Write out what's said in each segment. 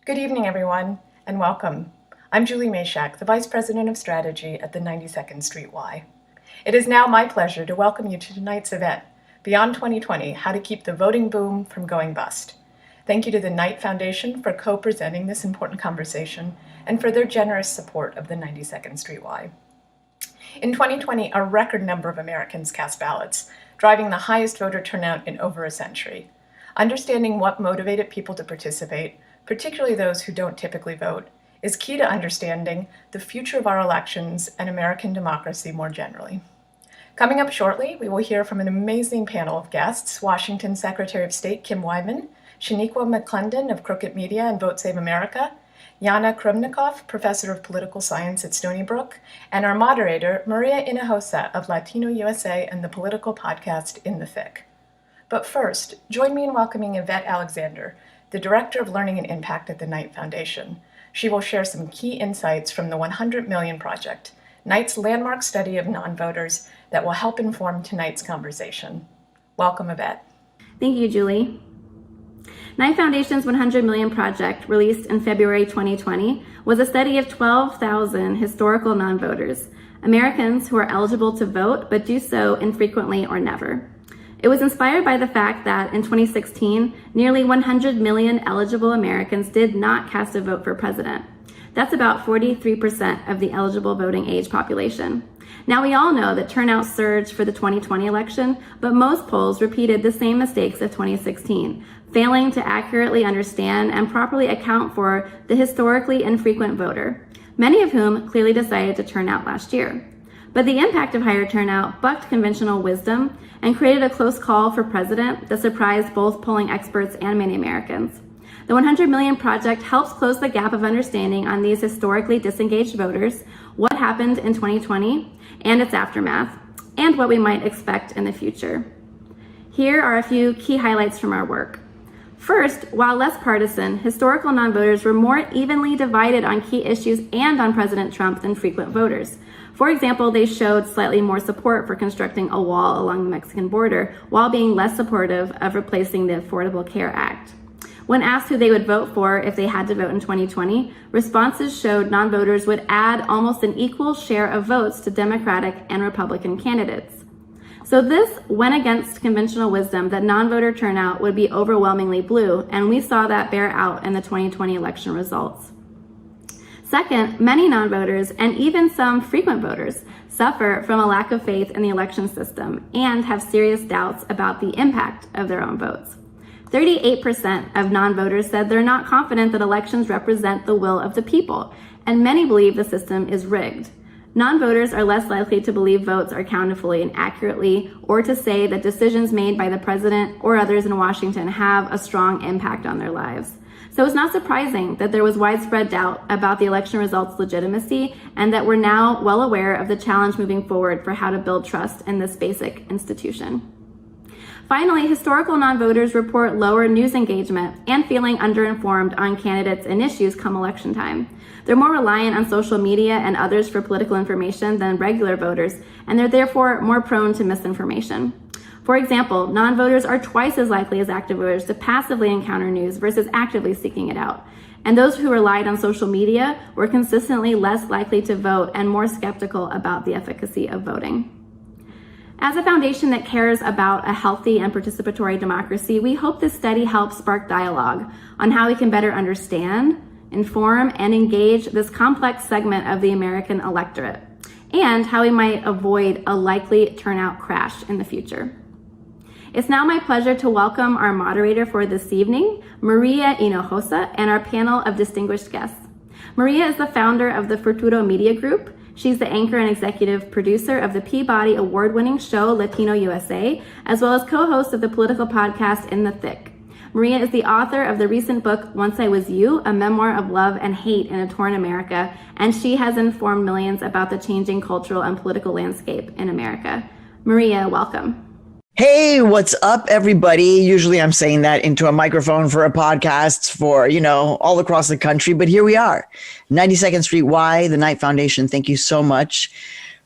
Good evening, everyone, and welcome. I'm Julie Mashak, the Vice President of Strategy at the 92nd Street Y. It is now my pleasure to welcome you to tonight's event, Beyond 2020, How to Keep the Voting Boom from Going Bust. Thank you to the Knight Foundation for co-presenting this important conversation and for their generous support of the 92nd Street Y. In 2020, a record number of Americans cast ballots, driving the highest voter turnout in over a century. Understanding what motivated people to participate, particularly those who don't typically vote, is key to understanding the future of our elections and American democracy more generally. Coming up shortly, we will hear from an amazing panel of guests, Washington Secretary of State Kim Wyman, Shaniqua McClendon of Crooked Media and Vote Save America, Yanna Krupnikov, Professor of Political Science at Stony Brook, and our moderator, Maria Hinojosa of Latino USA and the political podcast In the Thick. But first, join me in welcoming Yvette Alexander, the Director of Learning and Impact at the Knight Foundation. She will share some key insights from the 100 Million Project, Knight's landmark study of non-voters that will help inform tonight's conversation. Welcome, Yvette. Thank you, Julie. Knight Foundation's 100 Million Project, released in February 2020, was a study of 12,000 historical non-voters, Americans who are eligible to vote but do so infrequently or never. It was inspired by the fact that in 2016, nearly 100 million eligible Americans did not cast a vote for president. That's about 43% of the eligible voting age population. Now, we all know that turnout surged for the 2020 election, but most polls repeated the same mistakes of 2016, failing to accurately understand and properly account for the historically infrequent voter, many of whom clearly decided to turn out last year. But the impact of higher turnout bucked conventional wisdom and created a close call for president that surprised both polling experts and many Americans. The 100 Million Project helps close the gap of understanding on these historically disengaged voters, what happened in 2020 and its aftermath, and what we might expect in the future. Here are a few key highlights from our work. First, while less partisan, historical non-voters were more evenly divided on key issues and on President Trump than frequent voters. For example, they showed slightly more support for constructing a wall along the Mexican border, while being less supportive of replacing the Affordable Care Act. When asked who they would vote for if they had to vote in 2020, responses showed non-voters would add almost an equal share of votes to Democratic and Republican candidates. So this went against conventional wisdom that non-voter turnout would be overwhelmingly blue, and we saw that bear out in the 2020 election results. Second, many non-voters, and even some frequent voters, suffer from a lack of faith in the election system and have serious doubts about the impact of their own votes. 38% of non-voters said they're not confident that elections represent the will of the people, and many believe the system is rigged. Non-voters are less likely to believe votes are counted fully and accurately, or to say that decisions made by the president or others in Washington have a strong impact on their lives. So it's not surprising that there was widespread doubt about the election results' legitimacy, and that we're now well aware of the challenge moving forward for how to build trust in this basic institution. Finally, historical non-voters report lower news engagement and feeling underinformed on candidates and issues come election time. They're more reliant on social media and others for political information than regular voters, and they're therefore more prone to misinformation. For example, non-voters are twice as likely as active voters to passively encounter news versus actively seeking it out. And those who relied on social media were consistently less likely to vote and more skeptical about the efficacy of voting. As a foundation that cares about a healthy and participatory democracy, we hope this study helps spark dialogue on how we can better understand, inform, and engage this complex segment of the American electorate, and how we might avoid a likely turnout crash in the future. It's now my pleasure to welcome our moderator for this evening, Maria Hinojosa, and our panel of distinguished guests. Maria is the founder of the Futuro Media Group. She's the anchor and executive producer of the Peabody Award-winning show Latino USA, as well as co-host of the political podcast In the Thick. Maria is the author of the recent book Once I Was You, a memoir of love and hate in a torn America, and she has informed millions about the changing cultural and political landscape in America. Maria, welcome. Hey, what's up, everybody? Usually I'm saying that into a microphone for a podcast for, all across the country. But here we are, 92nd Street Y, the Knight Foundation. Thank you so much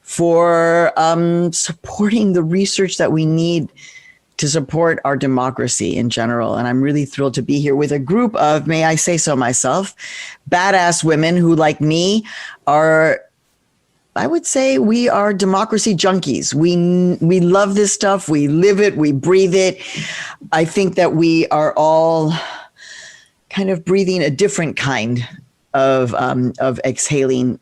for supporting the research that we need to support our democracy in general. And I'm really thrilled to be here with a group of, may I say so myself, badass women who, like me, are, I would say we are democracy junkies. We love this stuff. We live it. We breathe it. I think that we are all kind of breathing a different kind of exhaling,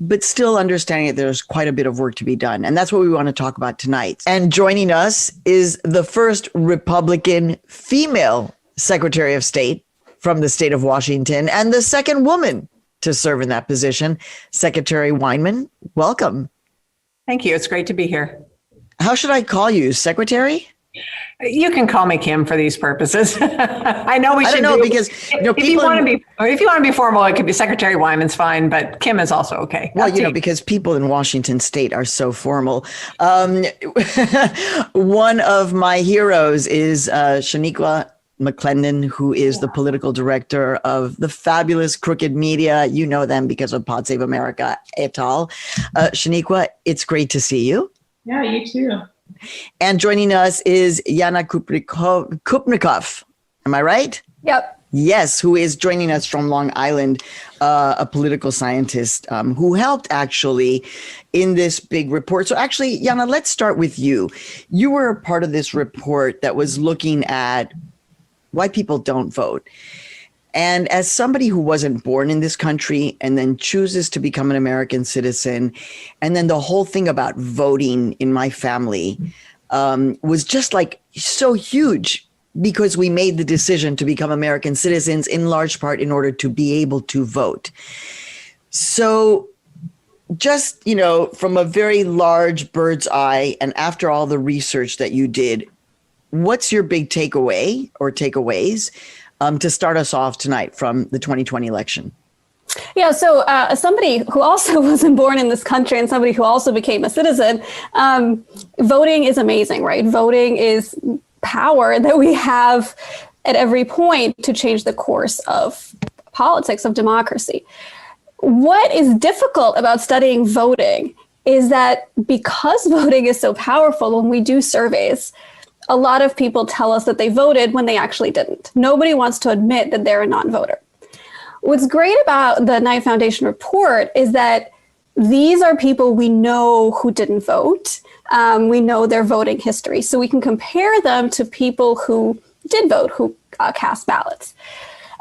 but still understanding that there's quite a bit of work to be done. And that's what we want to talk about tonight. And joining us is the first Republican female Secretary of State from the state of Washington and the second woman to serve in that position, Secretary Wyman. Welcome. Thank you. It's great to be here. How should I call you? Secretary? You can call me Kim for these purposes. I know we should. I don't know, because if you want to be formal, it could be Secretary Wyman's fine, but Kim is also okay. Well, because people in Washington State are so formal. One of my heroes is Shaniqua McClendon, who is the political director of the fabulous Crooked Media. You know them because of Pod Save America et al. Shaniqua, it's great to see you. Yeah, you too. And joining us is Yanna Krupnikov. Am I right? Yep. Yes, who is joining us from Long Island, a political scientist who helped actually in this big report. So actually, Yanna, let's start with you. You were a part of this report that was looking at why people don't vote. And as somebody who wasn't born in this country and then chooses to become an American citizen, and then the whole thing about voting in my family was just like so huge, because we made the decision to become American citizens in large part in order to be able to vote. So just, from a very large bird's eye, and after all the research that you did, what's your big takeaway or takeaways to start us off tonight from the 2020 election? Yeah, so as somebody who also wasn't born in this country and somebody who also became a citizen, voting is amazing, right? Voting is power that we have at every point to change the course of politics, of democracy. What is difficult about studying voting is that because voting is so powerful, when we do surveys, a lot of people tell us that they voted when they actually didn't. Nobody wants to admit that they're a non-voter. What's great about the Knight Foundation report is that these are people we know who didn't vote. We know their voting history. So we can compare them to people who did vote, who cast ballots.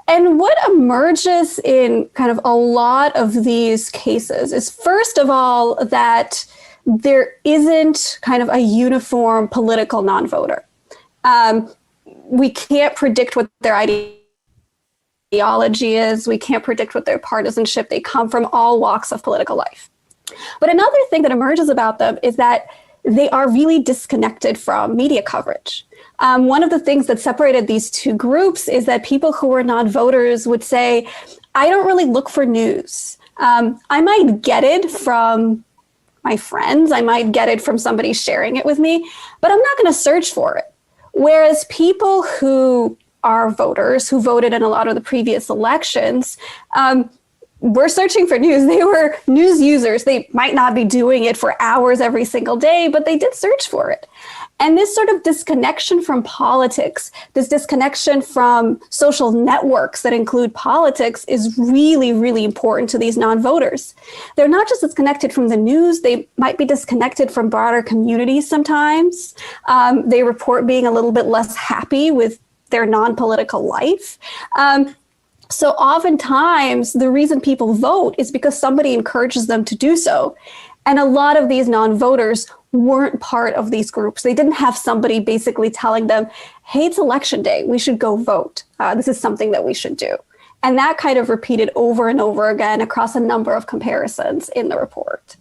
And what emerges in kind of a lot of these cases is, first of all, that there isn't kind of a uniform political non-voter. We can't predict what their ideology is. We can't predict what their partisanship. They come from all walks of political life. But another thing that emerges about them is that they are really disconnected from media coverage. One of the things that separated these two groups is that people who were non-voters would say, I don't really look for news. I might get it from my friends, I might get it from somebody sharing it with me, but I'm not going to search for it. Whereas people who are voters, who voted in a lot of the previous elections, were searching for news. They were news users. They might not be doing it for hours every single day, but they did search for it. And this sort of disconnection from politics, this disconnection from social networks that include politics is really, really important to these non-voters. They're not just disconnected from the news, they might be disconnected from broader communities sometimes. They report being a little bit less happy with their non-political life. So oftentimes, the reason people vote is because somebody encourages them to do so. And a lot of these non-voters weren't part of these groups. They didn't have somebody basically telling them, hey, it's election day, we should go vote. This is something that we should do. And that kind of repeated over and over again across a number of comparisons in the report.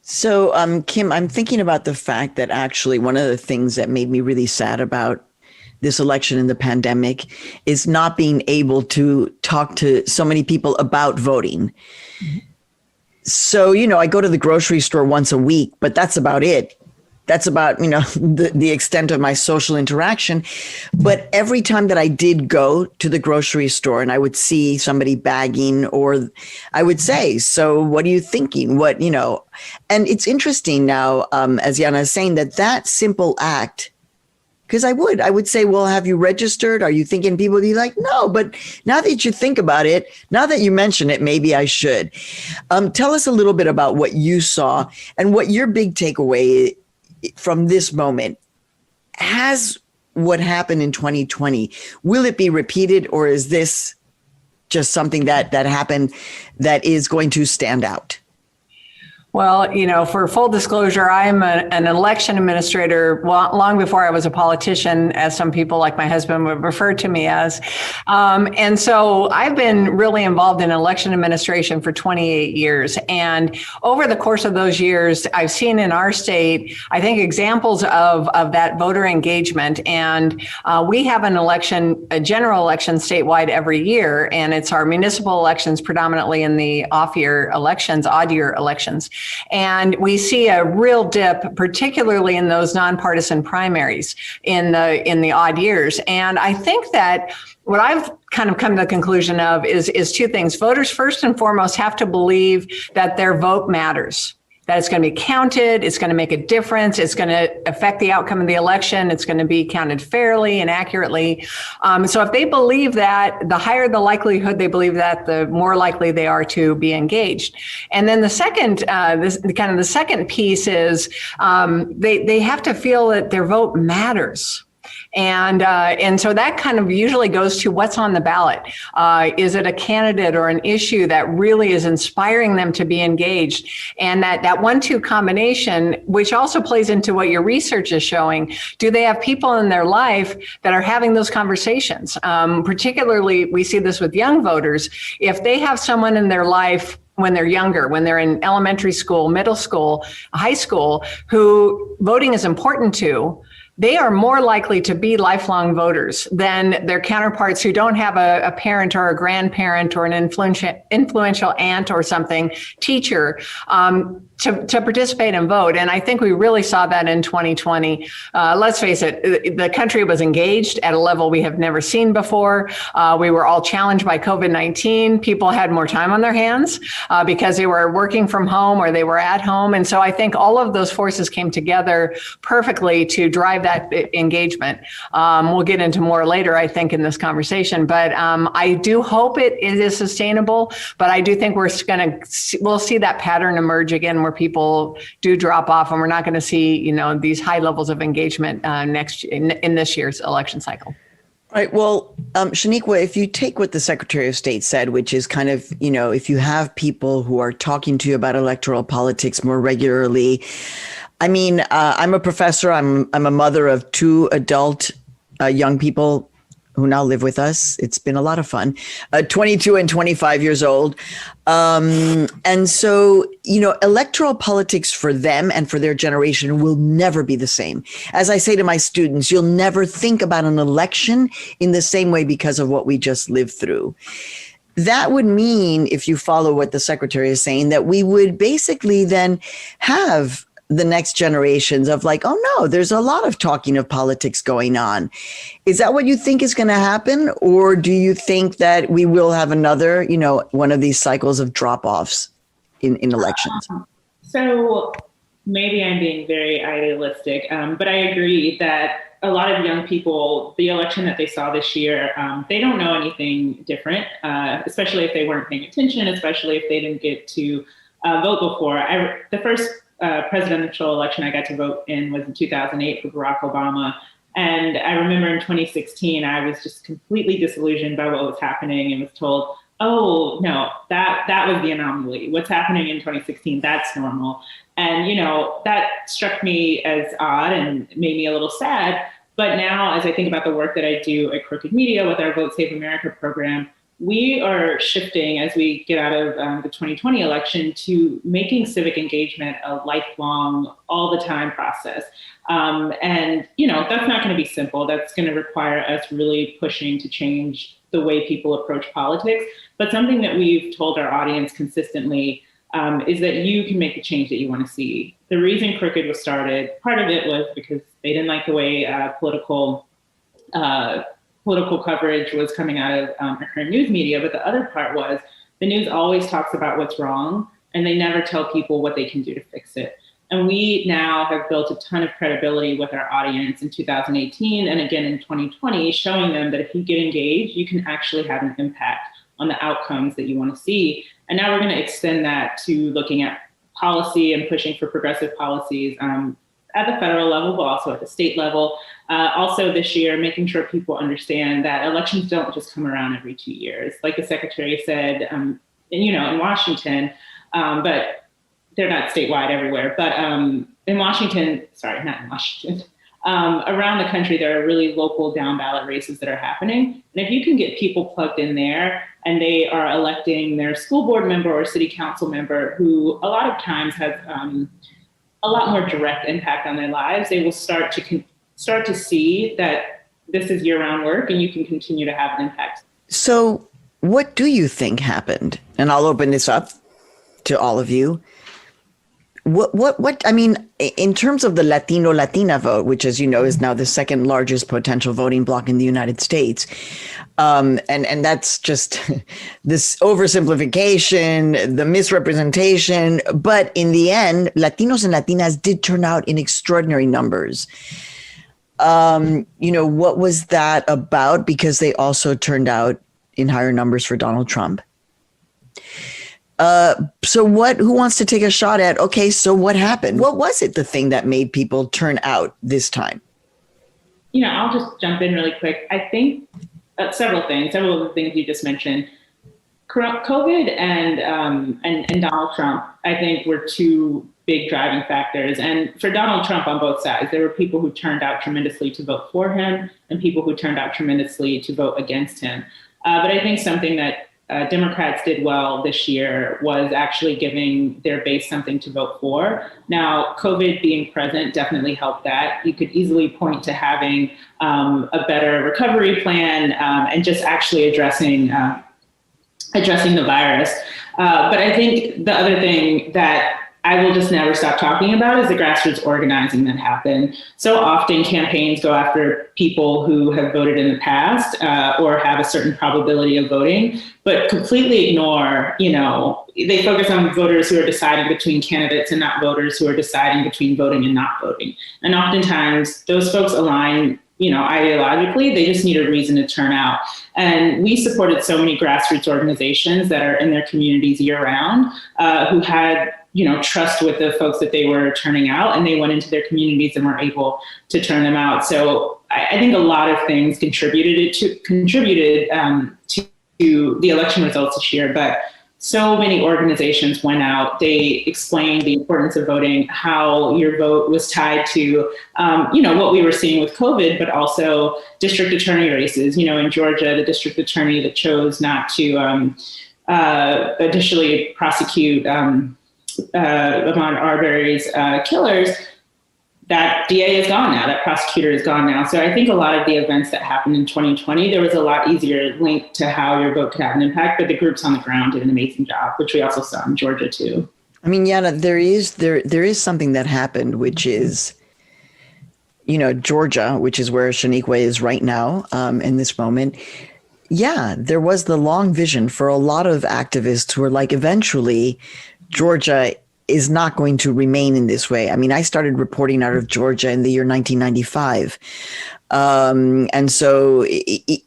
So, Kim, I'm thinking about the fact that actually one of the things that made me really sad about this election and the pandemic is not being able to talk to so many people about voting. Mm-hmm. So, I go to the grocery store once a week, but that's about it. That's about, the extent of my social interaction. But every time that I did go to the grocery store and I would see somebody bagging, or I would say, so what are you thinking? And it's interesting now, as Yanna is saying, that simple act Because I would say, well, have you registered? Are you thinking people would be like, no, but now that you think about it, now that you mention it, maybe I should. Tell us a little bit about what you saw and what your big takeaway from this moment. Has what happened in 2020, will it be repeated, or is this just something that happened that is going to stand out? Well, for full disclosure, I'm an election administrator long before I was a politician, as some people like my husband would refer to me as. And so I've been really involved in election administration for 28 years. And over the course of those years, I've seen in our state, I think, examples of that voter engagement. And we have a general election statewide every year, and it's our municipal elections predominantly in the odd year elections. And we see a real dip, particularly in those nonpartisan primaries in the odd years. And I think that what I've kind of come to the conclusion of is two things. Voters, first and foremost, have to believe that their vote matters, that it's going to be counted, it's going to make a difference, it's going to affect the outcome of the election, it's going to be counted fairly and accurately. So if they believe that, the higher the likelihood they believe that, the more likely they are to be engaged. And then the second, the second piece is they have to feel that their vote matters. And so that kind of usually goes to what's on the ballot. Is it a candidate or an issue that really is inspiring them to be engaged? And that 1-2 combination, which also plays into what your research is showing, do they have people in their life that are having those conversations? Particularly, we see this with young voters. If they have someone in their life when they're younger, when they're in elementary school, middle school, high school, who voting is important to, they are more likely to be lifelong voters than their counterparts who don't have a parent or a grandparent or an influential aunt or something, teacher, to participate and vote. And I think we really saw that in 2020. Let's face it, the country was engaged at a level we have never seen before. We were all challenged by COVID-19. People had more time on their hands because they were working from home or they were at home. And so I think all of those forces came together perfectly to drive that engagement. We'll get into more later, I think, in this conversation. But I do hope it is sustainable. But I do think we'll see that pattern emerge again, where people do drop off, and we're not going to see, these high levels of engagement in this year's election cycle. All right. Well, Shaniqua, if you take what the Secretary of State said, which is kind of, if you have people who are talking to you about electoral politics more regularly, I mean, I'm a professor. I'm a mother of 2 adult young people who now live with us. It's been a lot of fun, 22 and 25 years old. And so, electoral politics for them and for their generation will never be the same. As I say to my students, you'll never think about an election in the same way because of what we just lived through. That would mean, if you follow what the Secretary is saying, that we would basically then have the next generations of like, oh no, there's a lot of talking of politics going on. Is that what you think is going to happen? Or do you think that we will have another, one of these cycles of drop-offs in elections? So maybe I'm being very idealistic, but I agree that a lot of young people, the election that they saw this year, they don't know anything different, especially if they weren't paying attention, especially if they didn't get to vote before. The first presidential election I got to vote in was in 2008 for Barack Obama. And I remember in 2016, I was just completely disillusioned by what was happening and was told, oh, no, that was the anomaly. What's happening in 2016, that's normal. And, that struck me as odd and made me a little sad. But now, as I think about the work that I do at Crooked Media with our Vote Save America program, we are shifting as we get out of the 2020 election to making civic engagement a lifelong, all the time process. And, that's not going to be simple. That's going to require us really pushing to change the way people approach politics. But something that we've told our audience consistently is that you can make the change that you want to see. The reason Crooked was started, part of it was because they didn't like the way political coverage was coming out of our current news media. But the other part was the news always talks about what's wrong, and they never tell people what they can do to fix it. And we now have built a ton of credibility with our audience in 2018 and again in 2020, showing them that if you get engaged, you can actually have an impact on the outcomes that you want to see. And now we're going to extend that to looking at policy and pushing for progressive policies at the federal level, but also at the state level. Also this year, making sure people understand that elections don't just come around every 2 years. Like the secretary said, in Washington, but they're not statewide everywhere. But in Washington, sorry, not in Washington, around the country, there are really local down ballot races that are happening. And if you can get people plugged in there and they are electing their school board member or city council member, who a lot of times has a lot more direct impact on their lives, they will start to see that this is year-round work and you can continue to have an impact. So what do you think happened? And I'll open this up to all of you. What I mean, in terms of the Latina vote, which, as you know, is now the second largest potential voting bloc in the United States. And that's just this oversimplification, the misrepresentation. But in the end, Latinos and Latinas did turn out in extraordinary numbers. What was that about? Because they also turned out in higher numbers for Donald Trump. Who wants to take a shot at, okay, so what happened? What was it, the thing that made people turn out this time? I'll just jump in really quick. I think several of the things you just mentioned. COVID and Donald Trump, I think, were two big driving factors. And for Donald Trump on both sides, there were people who turned out tremendously to vote for him and people who turned out tremendously to vote against him. But I think something that Democrats did well this year was actually giving their base something to vote for. Now, COVID being present definitely helped that. You could easily point to having a better recovery plan and just actually addressing the virus. But I think the other thing that I will just never stop talking about is the grassroots organizing that happened. So often campaigns go after people who have voted in the past or have a certain probability of voting, but completely ignore, they focus on voters who are deciding between candidates and not voters who are deciding between voting and not voting. And oftentimes those folks align, ideologically, they just need a reason to turn out. And we supported so many grassroots organizations that are in their communities year round who had trust with the folks that they were turning out, and they went into their communities and were able to turn them out. So I think a lot of things contributed to the election results this year, but so many organizations went out. They explained the importance of voting, how your vote was tied to, what we were seeing with COVID, but also district attorney races. In Georgia, the district attorney that chose not to additionally prosecute Ahmaud Arbery's killers, that DA is gone now, that prosecutor is gone now. So I think a lot of the events that happened in 2020, there was a lot easier link to how your vote could have an impact, but the groups on the ground did an amazing job, which we also saw in Georgia too. I mean, Yanna, there is something that happened, which is, Georgia, which is where Shaniqua is right now in this moment. Yeah, there was the long vision for a lot of activists who were like, eventually, Georgia is not going to remain in this way. I mean, I started reporting out of Georgia in the year 1995. And so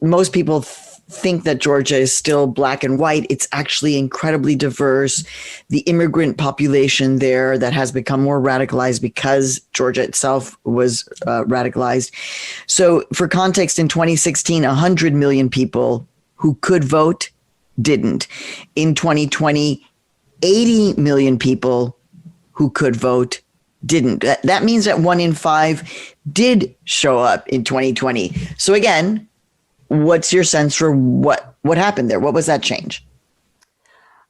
most people think that Georgia is still black and white. It's actually incredibly diverse. The immigrant population there that has become more radicalized because Georgia itself was radicalized. So for context, in 2016, 100 million people who could vote didn't. In 2020, 80 million people who could vote didn't. That means that 1 in 5 did show up in 2020. So again, what's your sense for what happened there? What was that change?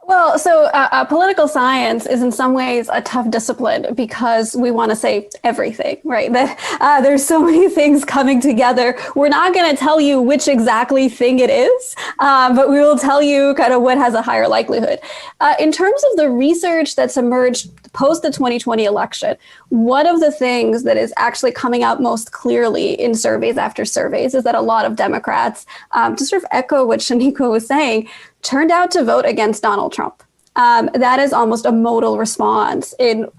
Well, so political science is in some ways a tough discipline because we want to say everything, right? That there's so many things coming together. We're not going to tell you which exactly thing it is, but we will tell you kind of what has a higher likelihood. In terms of the research that's emerged post the 2020 election, one of the things that is actually coming out most clearly in surveys after surveys is that a lot of Democrats, to sort of echo what Shaniqua was saying, turned out to vote against Donald Trump. That is almost a modal response in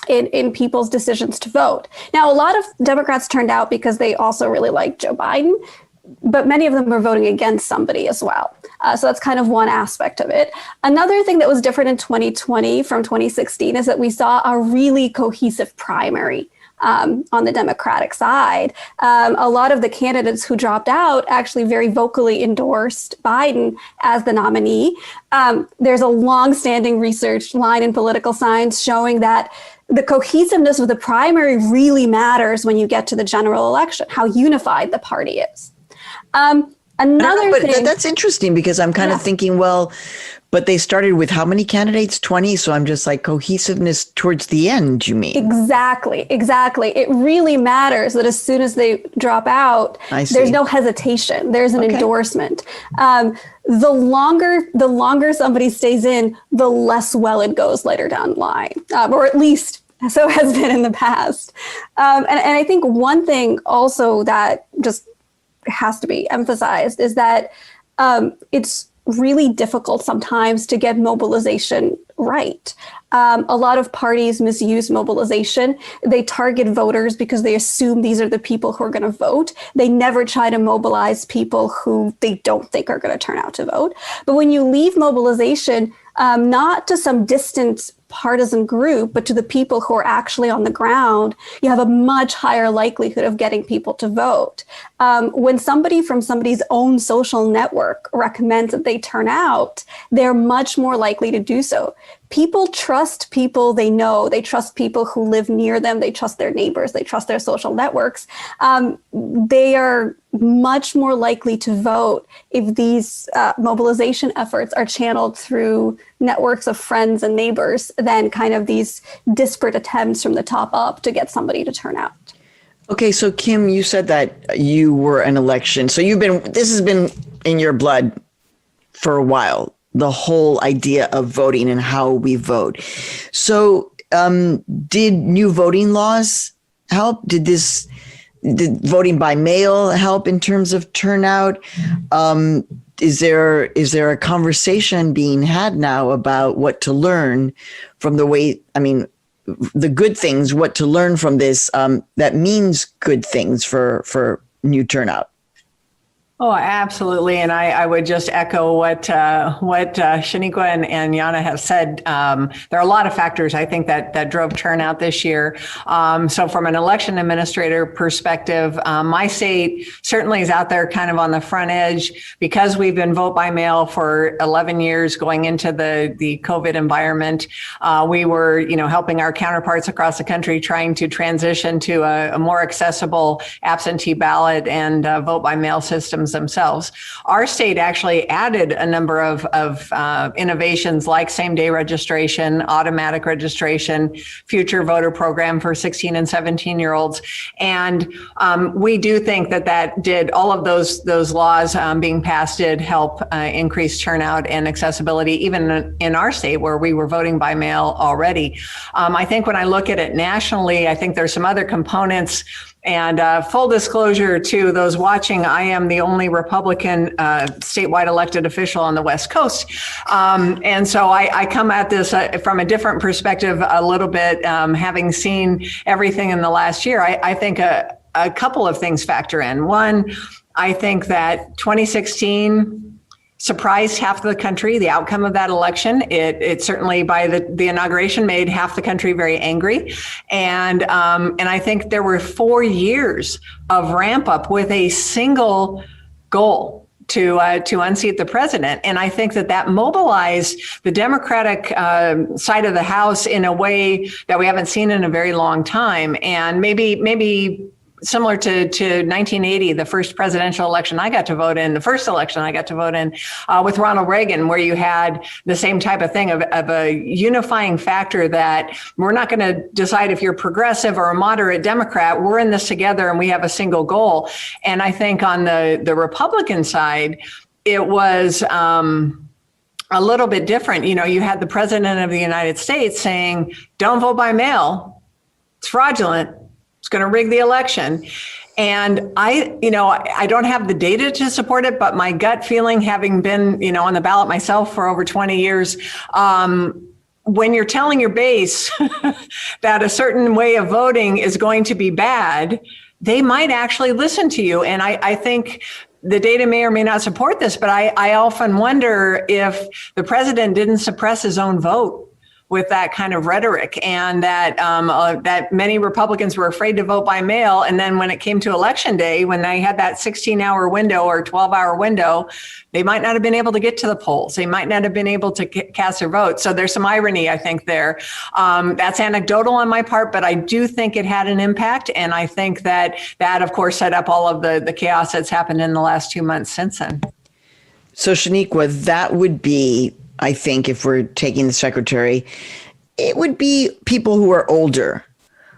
in people's decisions to vote. Now, a lot of Democrats turned out because they also really like Joe Biden, but many of them were voting against somebody as well. So that's kind of one aspect of it. Another thing that was different in 2020 from 2016 is that we saw a really cohesive primary on the Democratic side. A lot of the candidates who dropped out actually very vocally endorsed Biden as the nominee. There's a long-standing research line in political science showing that the cohesiveness of the primary really matters when you get to the general election, how unified the party is. Another thing, that's interesting because I'm kind of thinking, well, but they started with how many candidates? 20. So I'm just like cohesiveness towards the end, you mean? Exactly. It really matters that as soon as they drop out, there's no hesitation. There's an endorsement. The longer somebody stays in, the less well it goes later down the line, or at least so has been in the past. And I think one thing also that just has to be emphasized is that it's really difficult sometimes to get mobilization right. A lot of parties misuse mobilization. They target voters because they assume these are the people who are going to vote. They never try to mobilize people who they don't think are going to turn out to vote. But when you leave mobilization, not to some distant partisan group, but to the people who are actually on the ground, you have a much higher likelihood of getting people to vote. When somebody from somebody's own social network recommends that they turn out, they're much more likely to do so. People trust people they know. They trust people who live near them. They trust their neighbors. They trust their social networks. They are much more likely to vote if these mobilization efforts are channeled through networks of friends and neighbors than kind of these disparate attempts from the top up to get somebody to turn out. Okay, so Kim, you said that you were an election. So this has been in your blood for a while, the whole idea of voting and how we vote. So did new voting laws help? Did voting by mail help in terms of turnout? Is there a conversation being had now about what to learn from the good things, what to learn from this that means good things for new turnout? Oh, absolutely. And I would just echo what Shaniqua and Yanna have said. There are a lot of factors, I think, that drove turnout this year. So from an election administrator perspective, my state certainly is out there kind of on the front edge because we've been vote by mail for 11 years going into the COVID environment. We were, helping our counterparts across the country trying to transition to a more accessible absentee ballot and vote by mail systems themselves. Our state actually added a number of innovations like same-day registration, automatic registration, future voter program for 16 and 17-year-olds. And we do think that did all of those laws being passed did help increase turnout and accessibility, even in our state where we were voting by mail already. I think when I look at it nationally, I think there's some other components. And full disclosure to those watching, I am the only Republican statewide elected official on the West Coast. And so I come at this from a different perspective a little bit, having seen everything in the last year. I think a couple of things factor in. One, I think that 2016 surprised half the country, the outcome of that election. It certainly, by the inauguration, made half the country very angry. And I think there were 4 years of ramp up with a single goal to unseat the president. And I think that mobilized the Democratic side of the House in a way that we haven't seen in a very long time. And maybe similar to 1980, the first presidential election I got to vote in, the first election I got to vote in with Ronald Reagan, where you had the same type of thing of a unifying factor that we're not going to decide if you're progressive or a moderate Democrat. We're in this together and we have a single goal. And I think on the Republican side, it was a little bit different. You had the president of the United States saying, don't vote by mail. It's fraudulent. It's going to rig the election. And I don't have the data to support it, but my gut feeling, having been, on the ballot myself for over 20 years, when you're telling your base that a certain way of voting is going to be bad, they might actually listen to you. And I think the data may or may not support this, but I often wonder if the president didn't suppress his own vote with that kind of rhetoric, and that that many Republicans were afraid to vote by mail. And then when it came to election day, when they had that 16-hour window or 12-hour window, they might not have been able to get to the polls. They might not have been able to cast their vote. So there's some irony, I think, there. That's anecdotal on my part, but I do think it had an impact. And I think that, of course, set up all of the chaos that's happened in the last 2 months since then. So Shaniqua, that would be, I think, if we're taking the secretary, it would be people who are older,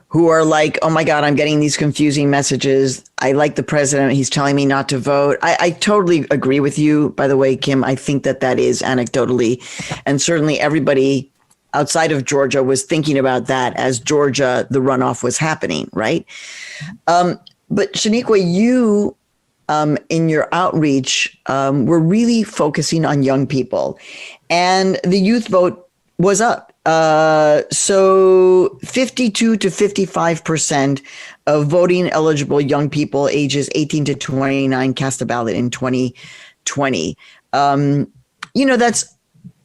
who are like, oh my God, I'm getting these confusing messages. I like the president. He's telling me not to vote. I totally agree with you, by the way, Kim. I think that is anecdotally. And certainly everybody outside of Georgia was thinking about that as Georgia, the runoff was happening, right? But Shaniqua, you, in your outreach, were really focusing on young people. And the youth vote was up. So 52 to 55% of voting eligible young people ages 18 to 29 cast a ballot in 2020. That's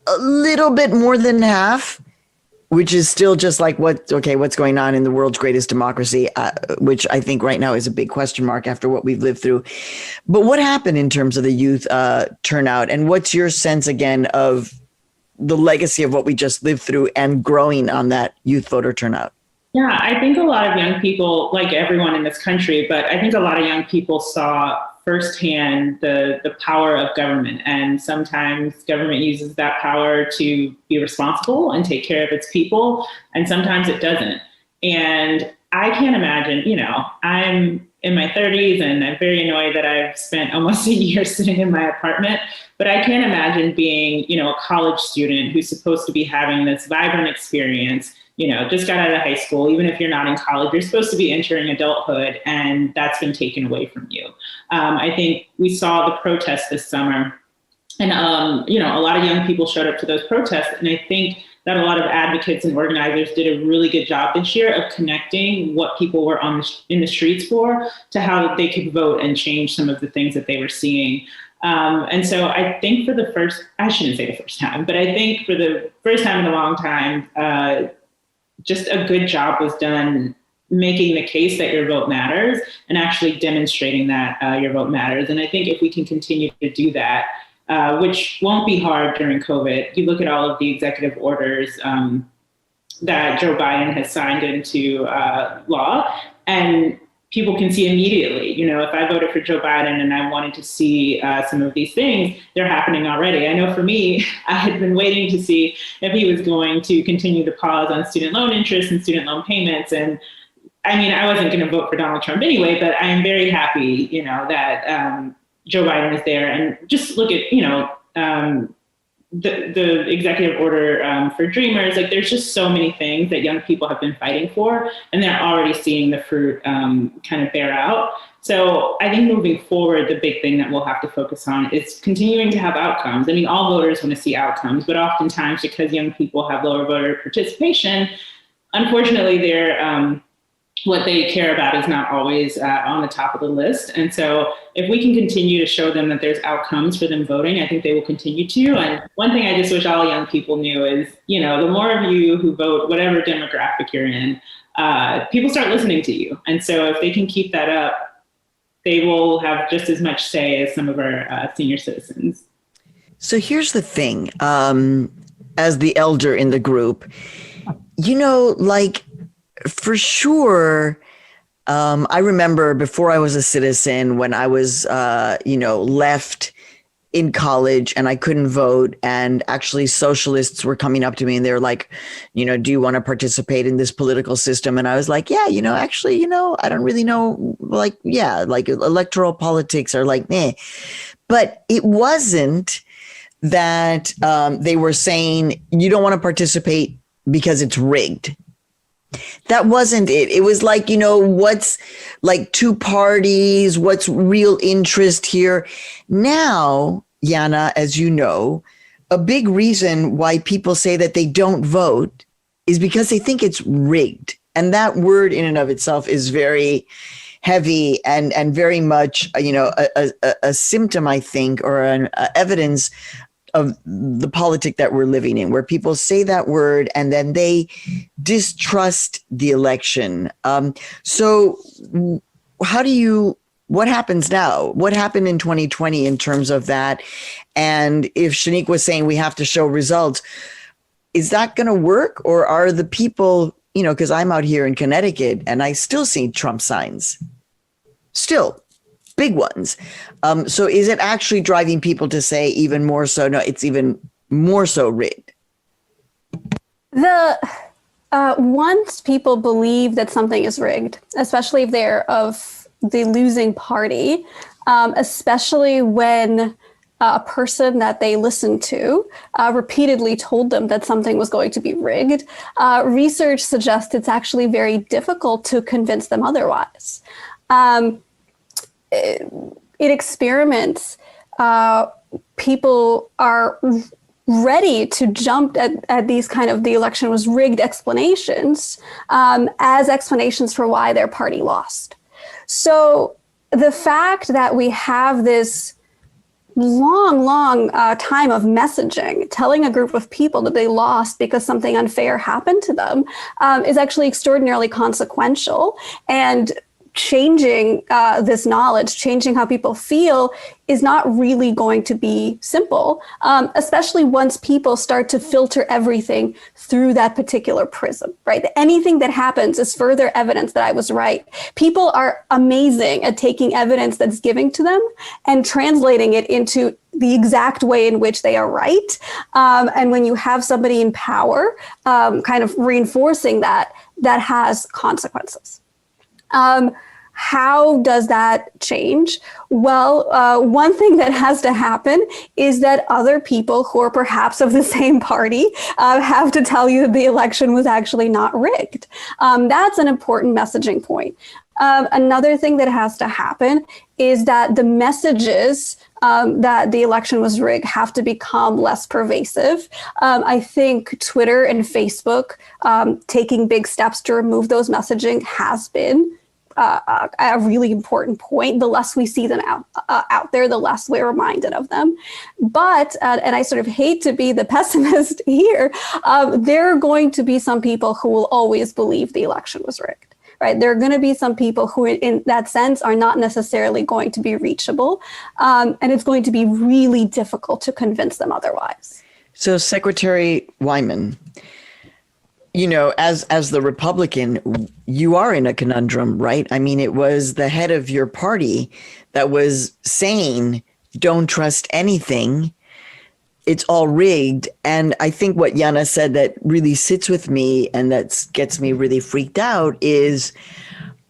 a little bit more than half, which is still just like what's going on in the world's greatest democracy, which I think right now is a big question mark after what we've lived through. But what happened in terms of the youth turnout? And what's your sense again of the legacy of what we just lived through and growing on that youth voter turnout? Yeah, I think a lot of young people, like everyone in this country, but I think a lot of young people saw firsthand the power of government. And sometimes government uses that power to be responsible and take care of its people, and sometimes it doesn't. And I can't imagine, I'm in my 30s and I'm very annoyed that I've spent almost a year sitting in my apartment, but I can't imagine being, a college student who's supposed to be having this vibrant experience, just got out of high school. Even if you're not in college, you're supposed to be entering adulthood, and that's been taken away from you. I think we saw the protests this summer, and, a lot of young people showed up to those protests. And I think that a lot of advocates and organizers did a really good job this year of connecting what people were in the streets for to how they could vote and change some of the things that they were seeing. And so I think I shouldn't say the first time, but I think for the first time in a long time, just a good job was done making the case that your vote matters and actually demonstrating that your vote matters. And I think if we can continue to do that, which won't be hard during COVID. You look at all of the executive orders that Joe Biden has signed into law, and people can see immediately, if I voted for Joe Biden and I wanted to see some of these things, they're happening already. I know for me, I had been waiting to see if he was going to continue the pause on student loan interest and student loan payments. And I wasn't going to vote for Donald Trump anyway, but I am very happy, that Joe Biden is there. And just look at, the executive order for Dreamers. Like, there's just so many things that young people have been fighting for, and they're already seeing the fruit kind of bear out. So I think moving forward, the big thing that we'll have to focus on is continuing to have outcomes. All voters want to see outcomes, but oftentimes because young people have lower voter participation, unfortunately, what they care about is not always on the top of the list. And so if we can continue to show them that there's outcomes for them voting, I think they will continue to. And one thing I just wish all young people knew is, the more of you who vote, whatever demographic you're in, people start listening to you. And so if they can keep that up, they will have just as much say as some of our senior citizens. So here's the thing, as the elder in the group, for sure, I remember before I was a citizen, when I was, left in college and I couldn't vote, and actually socialists were coming up to me and they were like, do you want to participate in this political system? And I was like, yeah, actually, I don't really know, electoral politics are like, meh. But it wasn't that they were saying you don't want to participate because it's rigged. That wasn't it. It was like, what's like two parties, what's real interest here. Now, Yanna, as you know, a big reason why people say that they don't vote is because they think it's rigged. And that word in and of itself is very heavy and very much, a symptom, I think, or an evidence of the politic that we're living in, where people say that word and then they distrust the election. So what happens now? What happened in 2020 in terms of that? And if Shaniqua was saying we have to show results, is that going to work? Or are the people, because I'm out here in Connecticut and I still see Trump signs, still big ones. So is it actually driving people to say even more so, no, it's even more so rigged? Once people believe that something is rigged, especially if they're of the losing party, especially when a person that they listened to repeatedly told them that something was going to be rigged, research suggests it's actually very difficult to convince them otherwise. In experiments, people are ready to jump at these kind of the election was rigged explanations as explanations for why their party lost. So the fact that we have this long time of messaging, telling a group of people that they lost because something unfair happened to them is actually extraordinarily consequential. And changing this knowledge, changing how people feel is not really going to be simple, especially once people start to filter everything through that particular prism, right? Anything that happens is further evidence that I was right. People are amazing at taking evidence that's given to them and translating it into the exact way in which they are right. And when you have somebody in power kind of reinforcing that, that has consequences. How does that change? Well, one thing that has to happen is that other people who are perhaps of the same party have to tell you that the election was actually not rigged. That's an important messaging point. Another thing that has to happen is that the messages that the election was rigged have to become less pervasive. I think Twitter and Facebook taking big steps to remove those messaging has been a really important point. The less we see them out there, the less we're reminded of them. But, and I sort of hate to be the pessimist here, there are going to be some people who will always believe the election was rigged. Right? There are going to be some people who, in that sense, are not necessarily going to be reachable. And it's going to be really difficult to convince them otherwise. So, Secretary Wyman, as the Republican, you are in a conundrum, right? I mean, it was the head of your party that was saying, don't trust anything. It's all rigged. And I think what Yanna said that really sits with me and that gets me really freaked out is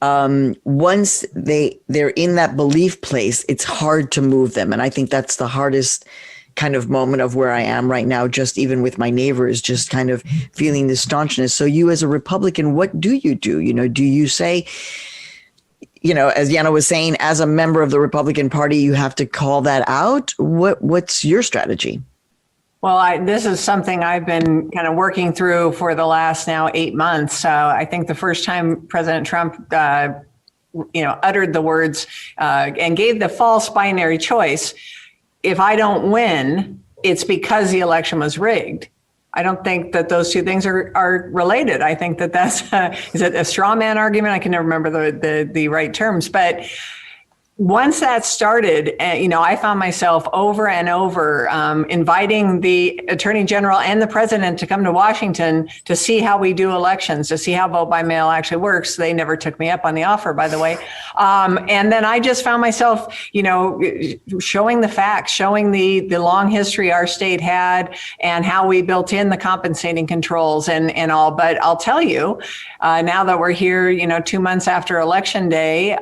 once they're in that belief place, it's hard to move them. And I think that's the hardest kind of moment of where I am right now, just even with my neighbors, just kind of feeling this staunchness. So you as a Republican, what do you do? Do you say, as Yanna was saying, as a member of the Republican Party, you have to call that out? What's your strategy? Well, this is something I've been kind of working through for the last now 8 months. I think the first time President Trump, uttered the words and gave the false binary choice, if I don't win, it's because the election was rigged. I don't think that those two things are related. I think that that's is it a straw man argument? I can never remember the right terms, but once that started, I found myself over and over inviting the Attorney General and the President to come to Washington to see how we do elections, to see how vote by mail actually works. They never took me up on the offer, by the way. And then I just found myself, showing the facts, showing the long history our state had and how we built in the compensating controls and all. But I'll tell you, now that we're here, 2 months after Election Day,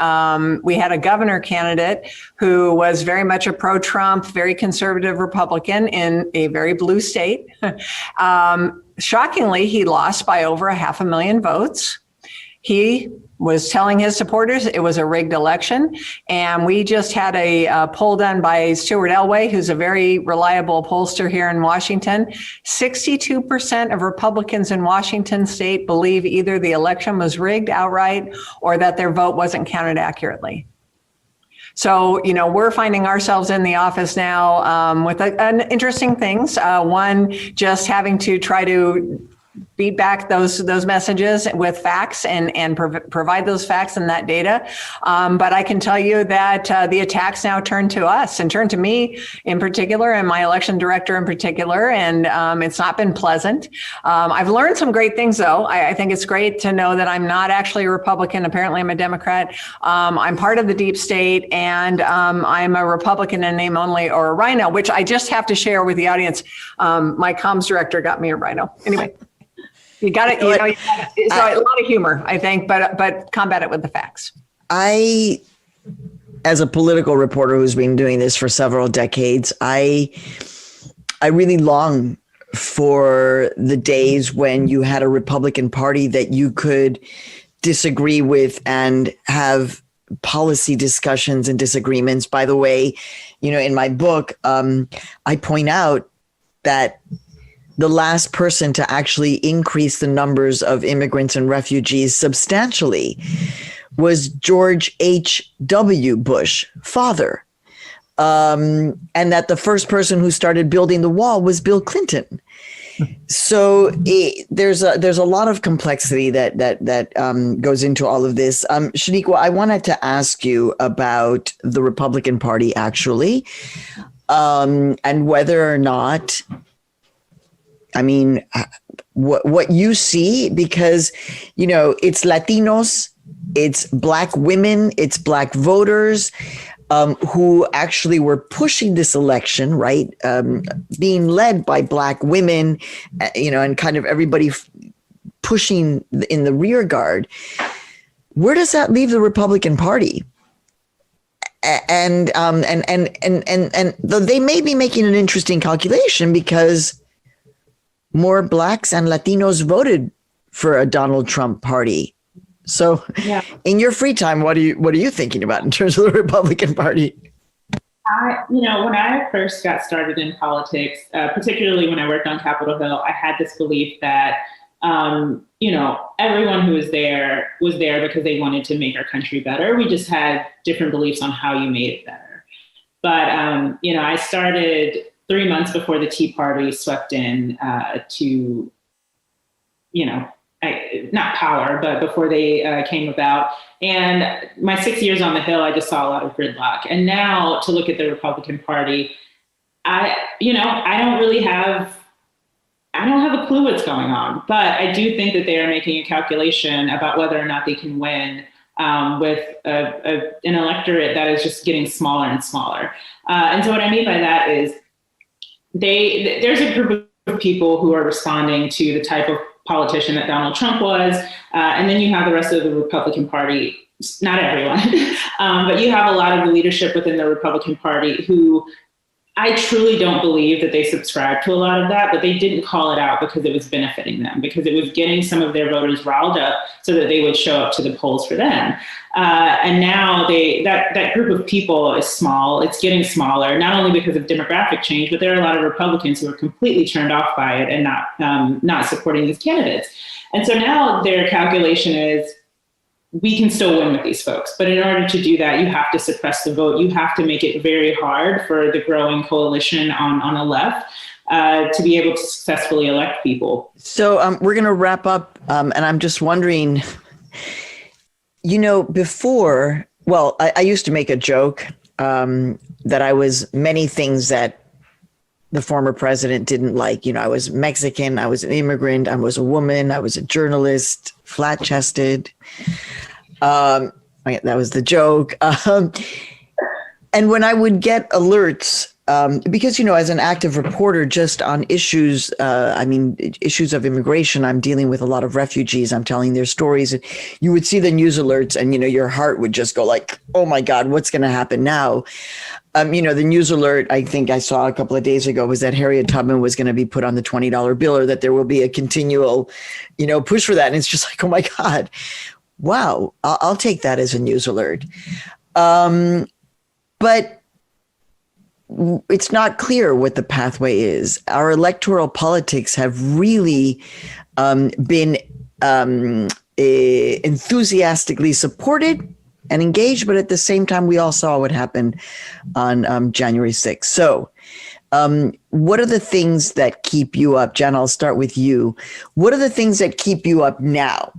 we had a governor candidate who was very much a pro-Trump, very conservative Republican in a very blue state. Shockingly, he lost by over 500,000 votes. He was telling his supporters it was a rigged election. And we just had a poll done by Stuart Elway, who's a very reliable pollster here in Washington. 62% of Republicans in Washington state believe either the election was rigged outright or that their vote wasn't counted accurately. So, we're finding ourselves in the office now with interesting things. One, just having to try to beat back those messages with facts and provide those facts and that data. But I can tell you that the attacks now turn to us and turn to me in particular and my election director in particular. And it's not been pleasant. I've learned some great things, though. I think it's great to know that I'm not actually a Republican. Apparently, I'm a Democrat. I'm part of the deep state, and I'm a Republican in name only, or a rhino, which I just have to share with the audience. My comms director got me a rhino. Anyway. You got it. It's a lot of humor, I think, but combat it with the facts. I, as a political reporter who's been doing this for several decades, I really long for the days when you had a Republican Party that you could disagree with and have policy discussions and disagreements. By the way, in my book, I point out that the last person to actually increase the numbers of immigrants and refugees substantially was George H.W. Bush, father. And that the first person who started building the wall was Bill Clinton. So there's a lot of complexity that goes into all of this. Shaniqua, I wanted to ask you about the Republican Party, actually, and whether or not, what you see, because, it's Latinos, it's Black women, it's Black voters who actually were pushing this election, right? Being led by Black women, and kind of everybody pushing in the rear guard. Where does that leave the Republican Party? And they may be making an interesting calculation because more Blacks and Latinos voted for a Donald Trump party. So in your free time, what are you thinking about in terms of the Republican Party? When I first got started in politics, particularly when I worked on Capitol Hill, I had this belief that, everyone who was there because they wanted to make our country better. We just had different beliefs on how you made it better. But, I started 3 months before the Tea Party swept in to, not power, but before they came about. And my 6 years on the Hill, I just saw a lot of gridlock. And now to look at the Republican Party, I don't have a clue what's going on. But I do think that they are making a calculation about whether or not they can win with an electorate that is just getting smaller and smaller. And so what I mean by that is, there's a group of people who are responding to the type of politician that Donald Trump was. And then you have the rest of the Republican Party, not everyone, but you have a lot of the leadership within the Republican Party who I truly don't believe that they subscribe to a lot of that, but they didn't call it out because it was benefiting them, because it was getting some of their voters riled up so that they would show up to the polls for them. And now that group of people is small. It's getting smaller, not only because of demographic change, but there are a lot of Republicans who are completely turned off by it and not supporting these candidates. And so now their calculation is, we can still win with these folks. But in order to do that, you have to suppress the vote. You have to make it very hard for the growing coalition on the left to be able to successfully elect people. So we're going to wrap up. And I'm just wondering, before, I used to make a joke that I was many things that the former president didn't like. I was Mexican, I was an immigrant, I was a woman, I was a journalist, flat-chested. That was the joke. And when I would get alerts, because, as an active reporter, just on issues, issues of immigration, I'm dealing with a lot of refugees. I'm telling their stories. And you would see the news alerts and, your heart would just go like, oh, my God, what's going to happen now? The news alert I think I saw a couple of days ago was that Harriet Tubman was going to be put on the $20 bill, or that there will be a continual, push for that. And it's just like, oh, my God. Wow, I'll take that as a news alert. But it's not clear what the pathway is. Our electoral politics have really been enthusiastically supported and engaged, but at the same time, we all saw what happened on January 6th. So what are the things that keep you up? Jen, I'll start with you. What are the things that keep you up now?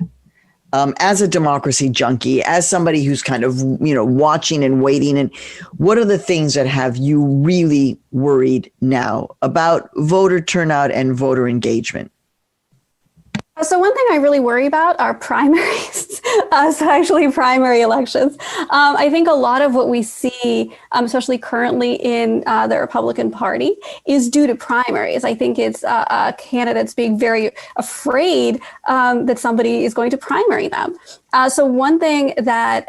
As a democracy junkie, as somebody who's kind of, watching and waiting, and what are the things that have you really worried now about voter turnout and voter engagement? So one thing I really worry about are primaries, so actually primary elections. I think a lot of what we see, especially currently in the Republican Party, is due to primaries. I think it's candidates being very afraid that somebody is going to primary them. So one thing that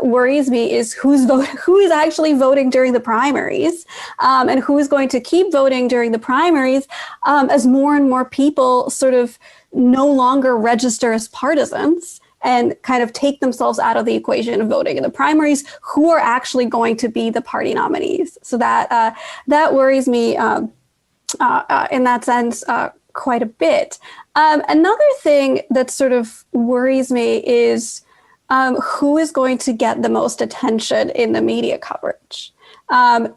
worries me is who is actually voting during the primaries, and who is going to keep voting during the primaries, as more and more people sort of no longer register as partisans and kind of take themselves out of the equation of voting in the primaries, who are actually going to be the party nominees. So that worries me in that sense quite a bit. Another thing that sort of worries me is who is going to get the most attention in the media coverage?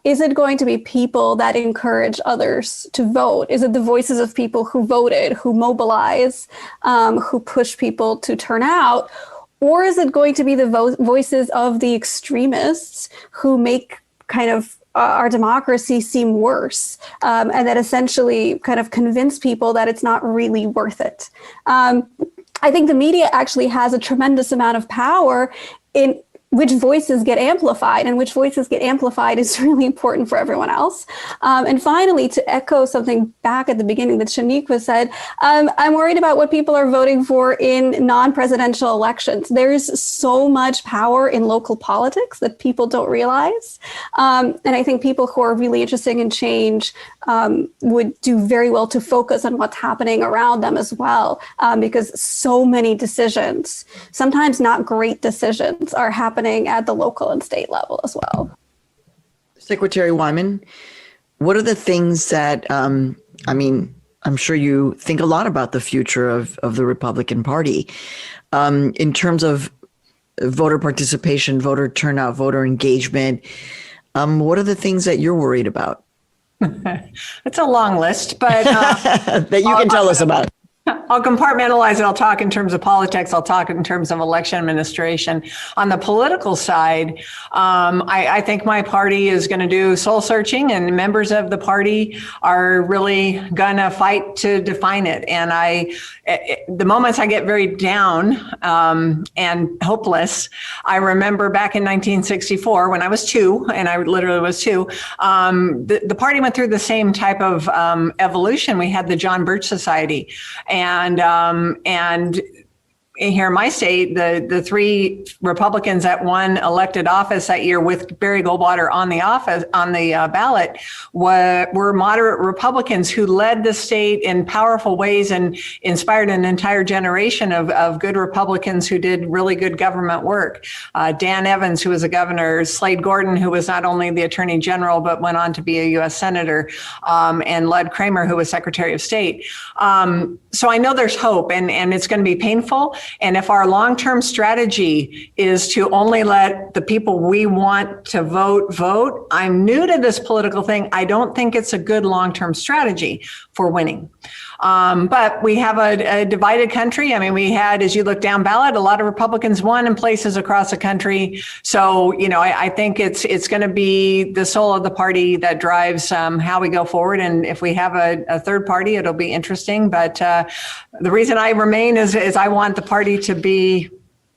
Is it going to be people that encourage others to vote? Is it the voices of people who voted, who mobilize, who push people to turn out? Or is it going to be the voices of the extremists who make kind of our democracy seem worse, and that essentially kind of convince people that it's not really worth it? I think the media actually has a tremendous amount of power in which voices get amplified, and which voices get amplified is really important for everyone else. And finally, to echo something back at the beginning that Shaniqua said, I'm worried about what people are voting for in non-presidential elections. There's so much power in local politics that people don't realize. And I think people who are really interested in change would do very well to focus on what's happening around them as well, because so many decisions, sometimes not great decisions, are happening at the local and state level as well. Secretary Wyman, what are the things that, I'm sure you think a lot about the future of the Republican Party in terms of voter participation, voter turnout, voter engagement. What are the things that you're worried about? It's a long list, but that you can tell us about. I'll compartmentalize it. I'll talk in terms of politics. I'll talk in terms of election administration. On the political side, I think my party is going to do soul searching, and members of the party are really going to fight to define it. And the moments I get very down and hopeless, I remember back in 1964 when I was 2, and I literally was 2, the party went through the same type of evolution. We had the John Birch Society. And here in my state, the 3 Republicans that won elected office that year with Barry Goldwater on the ballot were moderate Republicans who led the state in powerful ways and inspired an entire generation of good Republicans who did really good government work. Dan Evans, who was a governor, Slade Gordon, who was not only the Attorney General, but went on to be a U.S. Senator, and Lud Kramer, who was Secretary of State. So I know there's hope, and it's going to be painful. And if our long-term strategy is to only let the people we want to vote, I'm new to this political thing. I don't think it's a good long-term strategy for winning. But we have a divided country. I mean, we had, as you look down ballot, a lot of Republicans won in places across the country. So, I think it's going to be the soul of the party that drives how we go forward. And if we have a third party, it'll be interesting. But the reason I remain is I want the party to be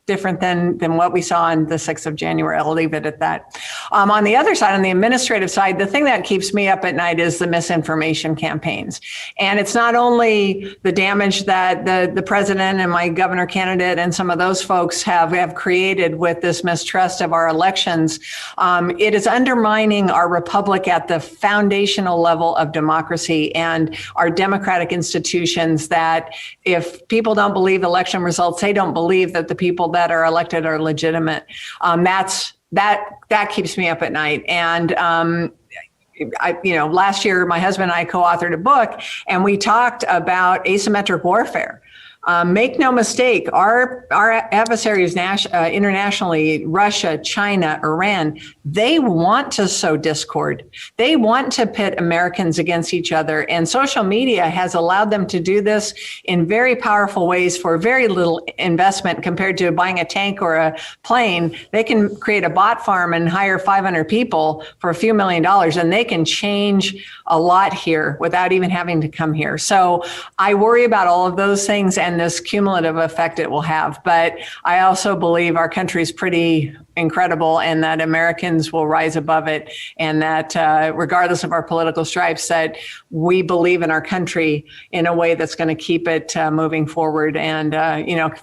different than what we saw on the 6th of January. I'll leave it at that. On the other side, on the administrative side, the thing that keeps me up at night is the misinformation campaigns. And it's not only the damage that the president and my governor candidate and some of those folks have created with this mistrust of our elections. It is undermining our republic at the foundational level of democracy and our democratic institutions, that if people don't believe election results, they don't believe that the people that are elected are legitimate. That keeps me up at night. And last year, my husband and I co-authored a book, and we talked about asymmetric warfare. Make no mistake, our adversaries internationally, Russia, China, Iran, they want to sow discord. They want to pit Americans against each other. And social media has allowed them to do this in very powerful ways for very little investment compared to buying a tank or a plane. They can create a bot farm and hire 500 people for a few $1 million, and they can change a lot here without even having to come here. So I worry about all of those things and this cumulative effect it will have. But I also believe our country is pretty incredible, and that Americans will rise above it, and that regardless of our political stripes, that we believe in our country in a way that's going to keep it moving forward and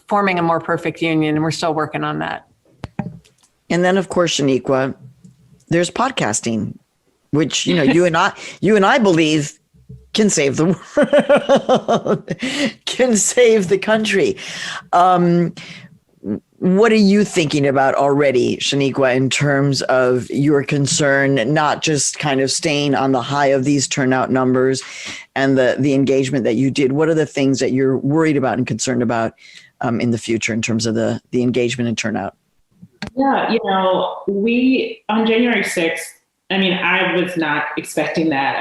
forming a more perfect union. And we're still working on that. And then, of course, Shaniqua, there's podcasting, which you and I believe can save the world, can save the country. What are you thinking about already, Shaniqua, in terms of your concern, not just kind of staying on the high of these turnout numbers and the engagement that you did? What are the things that you're worried about and concerned about in the future in terms of the engagement and turnout? Yeah, we, on January 6th, I was not expecting that.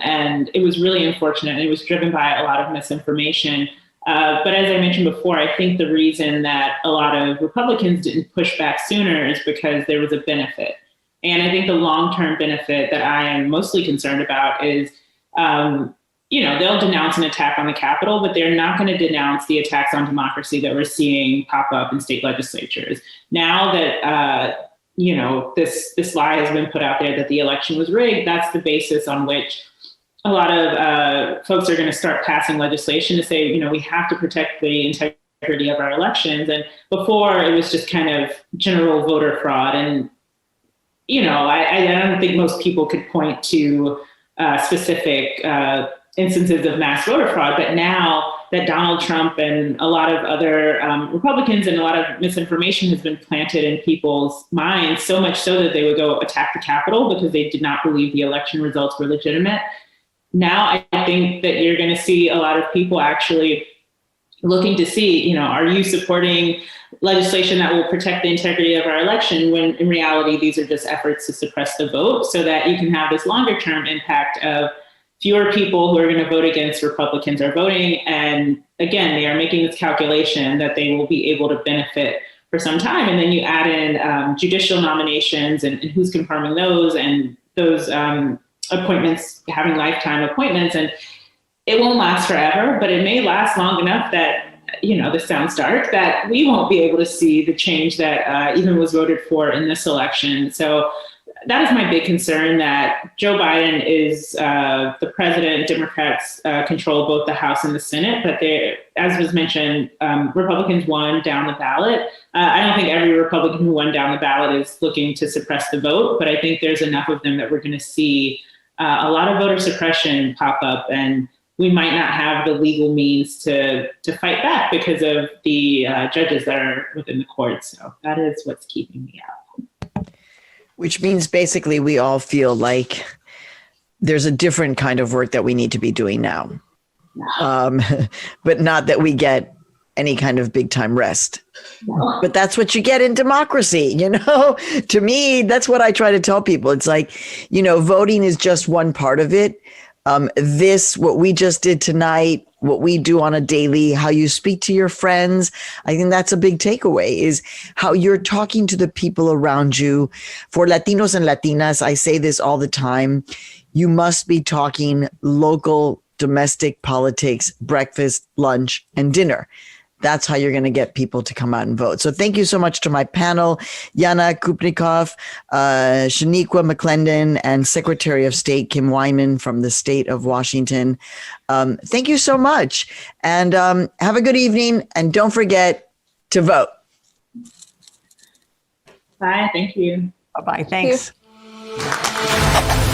And it was really unfortunate. It was driven by a lot of misinformation. But as I mentioned before, I think the reason that a lot of Republicans didn't push back sooner is because there was a benefit. And I think the long-term benefit that I am mostly concerned about is, they'll denounce an attack on the Capitol, but they're not going to denounce the attacks on democracy that we're seeing pop up in state legislatures. Now that, this lie has been put out there that the election was rigged, that's the basis on which a lot of folks are going to start passing legislation to say, we have to protect the integrity of our elections. And before, it was just kind of general voter fraud. And, I don't think most people could point to specific instances of mass voter fraud. But now that Donald Trump and a lot of other Republicans and a lot of misinformation has been planted in people's minds, so much so that they would go attack the Capitol because they did not believe the election results were legitimate. Now I think that you're going to see a lot of people actually looking to see, are you supporting legislation that will protect the integrity of our election, when in reality, these are just efforts to suppress the vote so that you can have this longer term impact of fewer people who are going to vote against Republicans are voting. And again, they are making this calculation that they will be able to benefit for some time. And then you add in judicial nominations and who's confirming those, and those appointments having lifetime appointments. And it won't last forever, but it may last long enough that, this sounds dark, that we won't be able to see the change that even was voted for in this election. So that is my big concern, that Joe Biden is the president. Democrats control both the House and the Senate, but as was mentioned, Republicans won down the ballot. I don't think every Republican who won down the ballot is looking to suppress the vote, but I think there's enough of them that we're going to see a lot of voter suppression pop up, and we might not have the legal means to fight back because of the judges that are within the court. So that is what's keeping me out. Which means basically we all feel like there's a different kind of work that we need to be doing now. But not that we get any kind of big time rest. But that's what you get in democracy, To me, that's what I try to tell people. It's like, voting is just one part of it. What we just did tonight, what we do on a daily, how you speak to your friends, I think that's a big takeaway, is how you're talking to the people around you. For Latinos and Latinas, I say this all the time, you must be talking local, domestic politics, breakfast, lunch, and dinner. That's how you're going to get people to come out and vote. So thank you so much to my panel, Yanna Krupnikov, Shaniqua McClendon, and Secretary of State Kim Wyman from the state of Washington. Thank you so much. And have a good evening. And don't forget to vote. Bye. Thank you. Bye-bye. Thanks. Thank you.